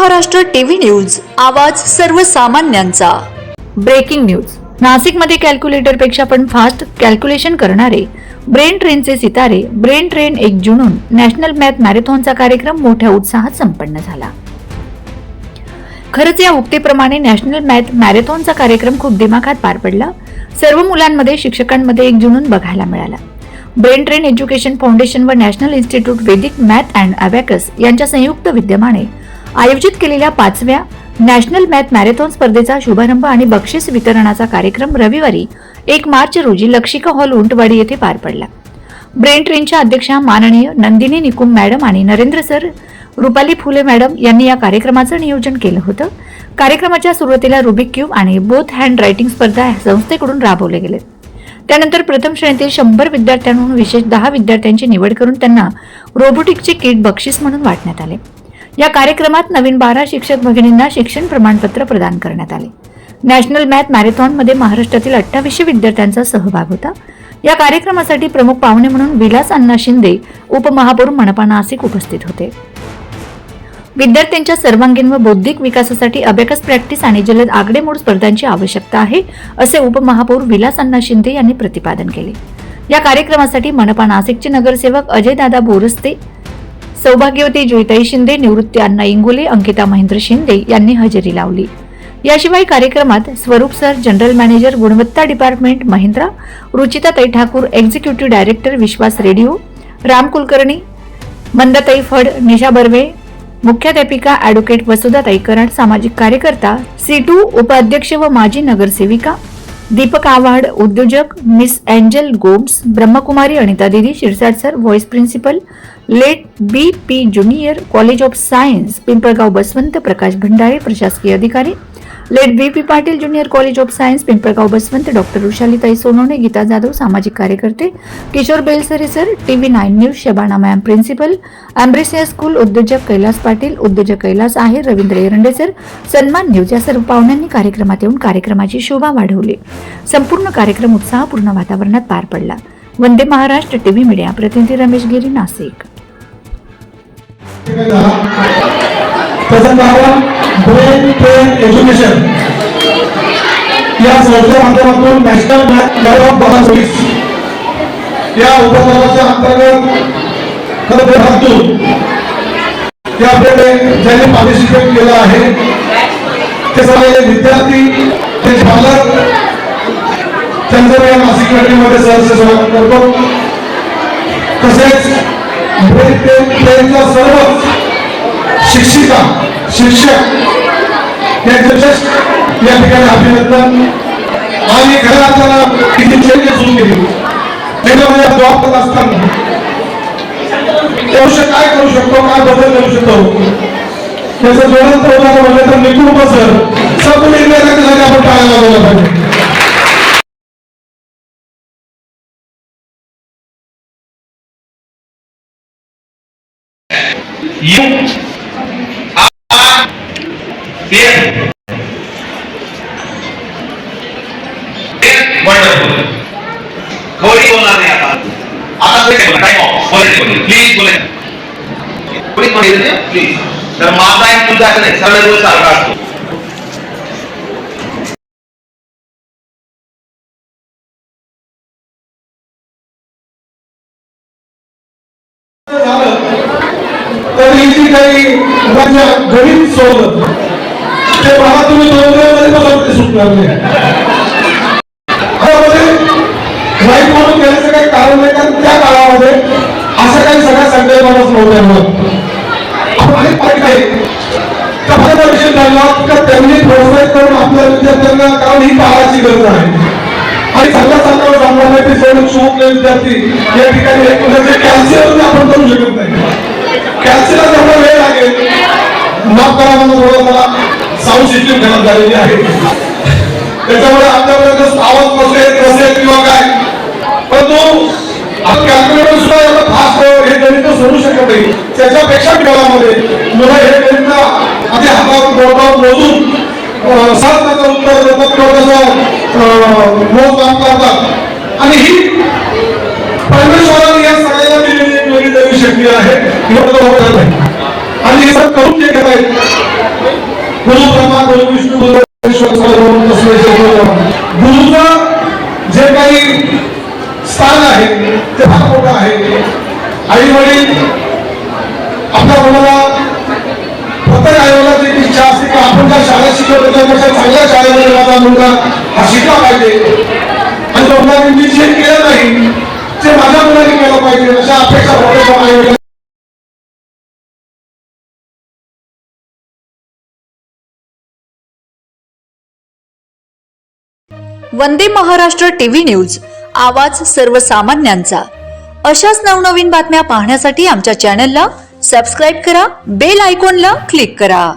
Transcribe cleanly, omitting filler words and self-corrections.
Maharashtra TV news, आवाज सर्वसामान्यांचा। Breaking news. नाशिकमध्ये कॅल्क्युलेटरपेक्षा पण फास्ट कॅल्क्युलेशन करणारे ब्रेन ट्रेनचे सितारे ब्रेन ट्रेन 1 जूनहून नॅशनल मॅथ मॅरेथॉनचा कार्यक्रम मोठ्या उत्साहात संपन्न झाला। खरंच या उक्तीप्रमाणे नॅशनल मॅथ मॅरेथॉनचा कार्यक्रम खूप दिमाखात पार पडला। सर्व मुलांमध्ये, शिक्षकांमध्ये 1 जूनहून बघायला मिळाला। ब्रेन ट्रेन एज्युकेशन फाउंडेशन व national institute Vedic math and abacus यांच्या संयुक्त विद्यमाने आयोजित केलेल्या 5व्या नॅशनल मॅथ मॅरेथॉन स्पर्धेचा शुभारंभ आणि बक्षीस वितरणाचा कार्यक्रम रविवारी 1 मार्च रोजी लक्षिका हॉल उंटवाडी येथे पार पडला। ब्रेन ट्रेनच्या अध्यक्षा माननीय नंदिनी निकुम मॅडम आणि नरेंद्र सर, रुपाली फुले मॅडम यांनी या कार्यक्रमाचं नियोजन केलं होतं। कार्यक्रमाच्या सुरुवातीला रुबिक क्यूब आणि बोथ हँड रायटिंग स्पर्धा संस्थेकडून राबवले गेले। त्यानंतर प्रथम श्रेणीतील 100 विद्यार्थ्यांहून विशेष 10 विद्यार्थ्यांची निवड करून त्यांना रोबोटिक्सचे किट बक्षीस म्हणून वाटण्यात आले। या कार्यक्रमात नवीन 12 शिक्षक भगिनींना शिक्षण प्रमाणपत्र प्रदान करण्यात आले। नॅशनल मॅथ मॅरेथॉन मध्ये महाराष्ट्रातील 2800 विद्यार्थ्यांचा सहभाग होता। या कार्यक्रमासाठी प्रमुख पाहुणे म्हणून विलास अण्णा शिंदे, उपमहापौर मनपा नाशिक उपस्थित होते। विद्यार्थ्यांच्या सर्वांगीण व बौद्धिक विकासासाठी अबॅकस प्रॅक्टिस आणि जलद आकडेमोड स्पर्धांची आवश्यकता आहे, असे उपमहापौर विलास अण्णा शिंदे यांनी प्रतिपादन केले। या कार्यक्रमासाठी मनपा नाशिकचे नगरसेवक अजयदादा बोरस्ते, सौभाग्यवती जुईताई शिंदे, निवृत्ती अण्णा इंगोले, अंकिता महेंद्र शिंदे यांनी हजेरी लावली। याशिवाय कार्यक्रमात स्वरूप सर, जनरल मॅनेजर गुणवत्ता डिपार्टमेंट महिंद्रा, रुचिताताई Thakur, executive director Vishwas radio, Ram Kulkarni, मंदाताई फड, निशा बर्वे, मुख्याध्यापिका ॲडव्होकेट वसुधाताई कराड, सामाजिक कार्यकर्ता C2 उपाध्यक्ष व माजी नगरसेविका दीपक आव्हाड, उद्योजक miss Angel Gomes, Brahmakumari Anita didi, Shirsat sir, vice principal late BP junior college of science Pimpalgaon Baswant, Prakash Bhandare, प्रशासकीय अधिकारी late BP Patil junior college of science Pimpalgaon Baswant, doctor वृषालीताई सोनवणे, गीता जाधव, सामाजिक कार्यकर्ते Kishor Belsare sir, TV9 news Shabana ma'am, principal Ambrosia school, उद्योजक कैलास पाटील, उद्योजक कैलास आहे, रवींद्र एरंडे सर, सन्मान न्यूज या सर्व पाहुण्यांनी कार्यक्रमात येऊन कार्यक्रमाची शोभा वाढवली। संपूर्ण कार्यक्रम उत्साहपूर्ण वातावरणात पार पडला। वंदे महाराष्ट्र टीव्ही मीडिया प्रतिनिधी रमेश गिरी, नाशिक। ब्रेन ट्रेन एज्युकेशन या संस्थेच्या माध्यमातून नॅशनल मॅथ मॅरेथॉन 2020 या उपक्रमाच्या अंतर्गत खरं यामध्ये ज्यांनी पार्टिसिपेट केलं आहे ते सगळे विद्यार्थी, ते पालक, त्यांचं या नाशिक मध्ये सहर्ष स्वागत करतो। तसेच ब्रेन ट्रेनच्या सर्व शिक्षिका, शिक्षक यांचे या ठिकाणी अभिनंदन। आणि खरं आपल्याला किती चेंजेस होऊन गेली त्याच्यामध्ये जॉब करत असताना काय करू शकतो, काय बदल करू शकतो त्याचं ज्वलंत उदाहरण म्हणलं तर निकुंभ सर, सब निर्णयासाठी आपण टाळायला लावला पाहिजे। प्लीज तर माझा एक तुझा नाही, सगळ्या दिवस सारखा असतो। तर ही काही गणित सोडलं ते पहा तुम्ही 2 दिवसामध्ये सुटणार नाही। राईट म्हणून गेल्याचं काही कारण नाही, कारण त्या काळामध्ये असं काही सगळ्या संकल्पनाच नव्हत्या। आपण विषय झाला का त्यांनी प्रोत्साहित करून आपल्या विद्यार्थ्यांना, कारण ही काळाची गरज आहे आणि चांगला सांगण्यासाठी सर्व शिकलेले विद्यार्थी या ठिकाणी कॅल्शियम आपण करू शकत नाही। कॅल्शियमला जेवढा वेळ लागेल, माफ करा म्हणून थोडं मला साऊंड सिस्टीम खराब झालेली आहे, त्याच्यामुळे आपल्यापर्यंत आवाज नसेल किंवा काय, परंतु आपण कॅल्क्युलेटर सुद्धा एवढं फास्ट हे गणित सोडू शकत नाही। त्याच्यापेक्षा काळामध्ये मुलं हे गणित आधी हातावर बोटावर मोजून सहज त्याचं उत्तर देतात किंवा त्याचं मोजमाप करतात आणि ही परमेश्वराने या सगळ्याला दिलेली एक वेगळी शक्ती आहे, आणि हे सगळं करून जे घेत आहेत आई वडील आपल्या मुलाला प्रत्येक आई वडिलांची एक इच्छा असते की आपण ज्या शाळेत शिकवतो त्यापेक्षा चांगल्या शाळेमध्ये माझा मुलगा हा शिकला पाहिजे आणि तो मुलाने मी जे केलं नाही ते माझ्या मुलाने केलं पाहिजे अशा अपेक्षा प्रत्येक आई वडील वंदे महाराष्ट्र टीव्ही न्यूज, आवाज सर्वसामान्यांचा. अशाच नवनवीन बातम्या पाहण्यासाठी आमच्या चॅनलला सबस्क्राईब करा, बेल आयकॉनला क्लिक करा.